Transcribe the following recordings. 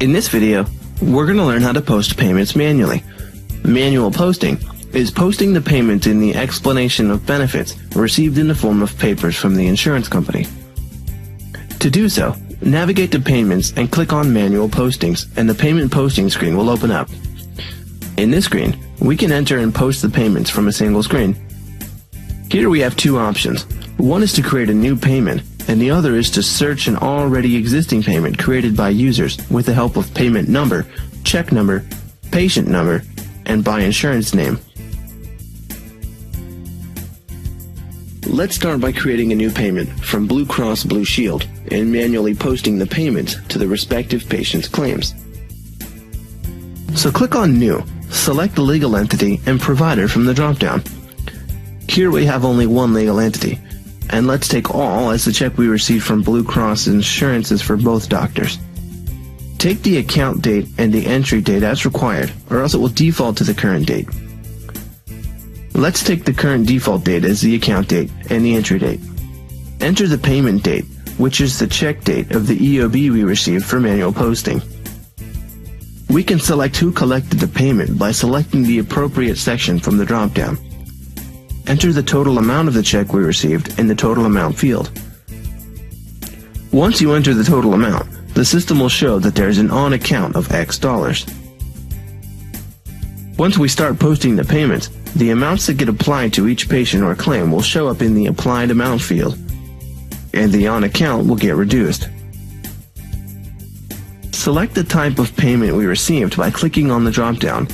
In this video, we're going to learn how to post payments manually. Manual posting is posting the payment in the explanation of benefits received in the form of papers from the insurance company. To do so, navigate to Payments and click on Manual Postings, and the Payment Posting screen will open up. In this screen, we can enter and post the payments from a single screen. Here we have two options. One is to create a new payment, and the other is to search an already existing payment created by users with the help of payment number, check number, patient number, and by insurance name. Let's start by creating a new payment from Blue Cross Blue Shield and manually posting the payment to the respective patient's claims. So click on New, select the legal entity and provider from the drop-down. Here we have only one legal entity, and let's take all as the check we received from Blue Cross Insurance is for both doctors. Take the account date and the entry date as required, or else it will default to the current date. Let's take the current default date as the account date and the entry date. Enter the payment date, which is the check date of the EOB we received for manual posting. We can select who collected the payment by selecting the appropriate section from the drop-down. Enter the total amount of the check we received in the total amount field. Once you enter the total amount, the system will show that there is an on account of X dollars. Once we start posting the payments, the amounts that get applied to each patient or claim will show up in the Applied Amount field, and the on account will get reduced. Select the type of payment we received by clicking on the drop-down,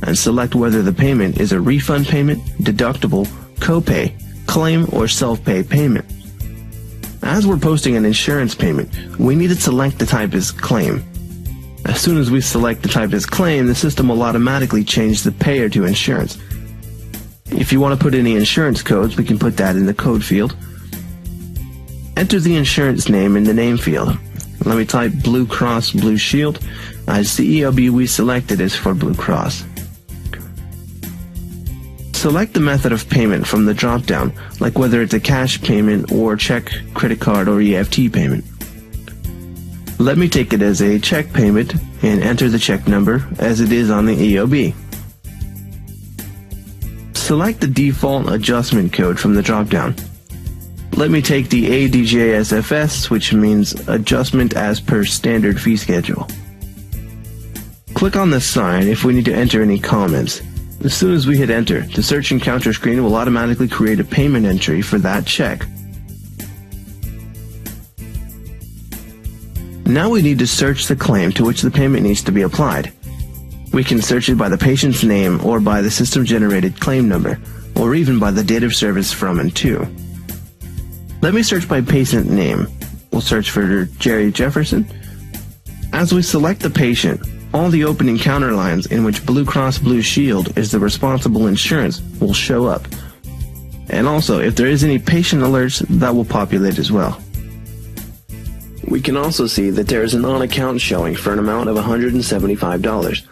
and select whether the payment is a refund payment, deductible, copay, claim, or self-pay payment. As we're posting an insurance payment, we need to select the type as claim. As soon as we select the type as claim, the system will automatically change the payer to insurance. If you want to put any insurance codes, we can put that in the code field. Enter the insurance name in the name field. Let me type Blue Cross Blue Shield, as the EOB we selected is for Blue Cross. Select the method of payment from the drop-down, like whether it's a cash payment or check, credit card, or EFT payment. Let me take it as a check payment and enter the check number as it is on the EOB. Select the default adjustment code from the drop-down. Let me take the ADJSFS, which means Adjustment as per Standard Fee Schedule. Click on the sign if we need to enter any comments. As soon as we hit enter, the search encounter screen will automatically create a payment entry for that check. Now we need to search the claim to which the payment needs to be applied. We can search it by the patient's name or by the system-generated claim number, or even by the date of service from and to. Let me search by patient name. We'll search for Jerry Jefferson. As we select the patient, all the open encounter lines in which Blue Cross Blue Shield is the responsible insurance will show up. And also, if there is any patient alerts, that will populate as well. We can also see that there is an on-account showing for an amount of $175.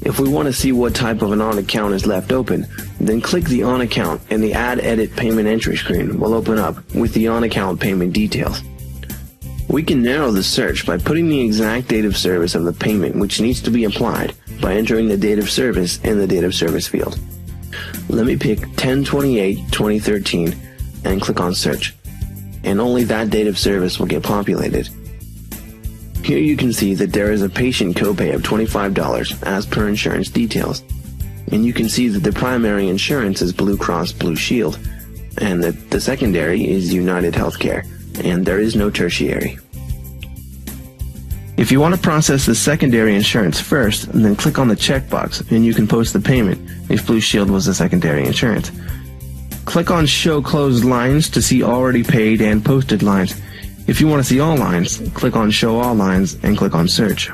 If we want to see what type of an on-account is left open, then click the on-account and the Add Edit Payment Entry screen will open up with the on-account payment details. We can narrow the search by putting the exact date of service of the payment which needs to be applied by entering the date of service in the date of service field. Let me pick 10/28/2013 and click on Search, and only that date of service will get populated. Here you can see that there is a patient copay of $25 as per insurance details, and you can see that the primary insurance is Blue Cross Blue Shield, and that the secondary is United Healthcare, and there is no tertiary. If you want to process the secondary insurance first, then click on the checkbox and you can post the payment if Blue Shield was the secondary insurance. Click on Show Closed Lines to see already paid and posted lines. If you want to see all lines, click on Show All Lines and click on Search.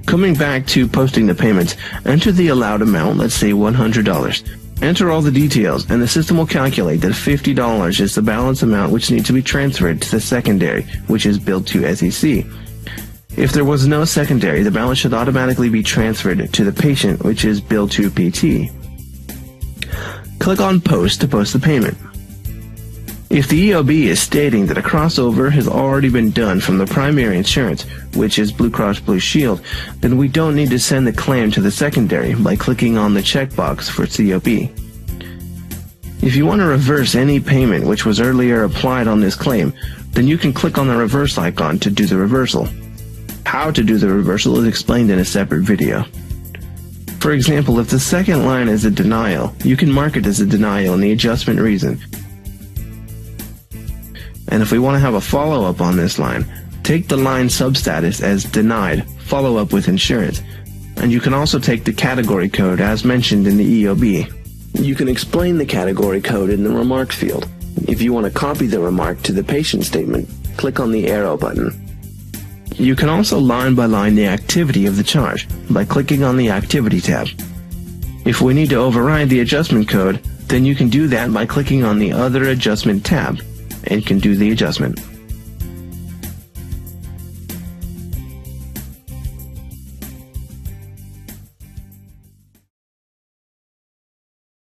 Coming back to posting the payments, enter the allowed amount, let's say $100. Enter all the details, and the system will calculate that $50 is the balance amount which needs to be transferred to the secondary, which is billed to SEC. If there was no secondary, the balance should automatically be transferred to the patient, which is billed to PT. Click on Post to post the payment. If the EOB is stating that a crossover has already been done from the primary insurance, which is Blue Cross Blue Shield, then we don't need to send the claim to the secondary by clicking on the checkbox for COB. If you want to reverse any payment which was earlier applied on this claim, then you can click on the reverse icon to do the reversal. How to do the reversal is explained in a separate video. For example, if the second line is a denial, you can mark it as a denial in the adjustment reason. And if we want to have a follow-up on this line, take the line substatus as denied, follow up with insurance. And you can also take the category code as mentioned in the EOB. You can explain the category code in the remarks field. If you want to copy the remark to the patient statement, click on the arrow button. You can also line by line the activity of the charge by clicking on the Activity tab. If we need to override the adjustment code, then you can do that by clicking on the Other Adjustment tab and can do the adjustment.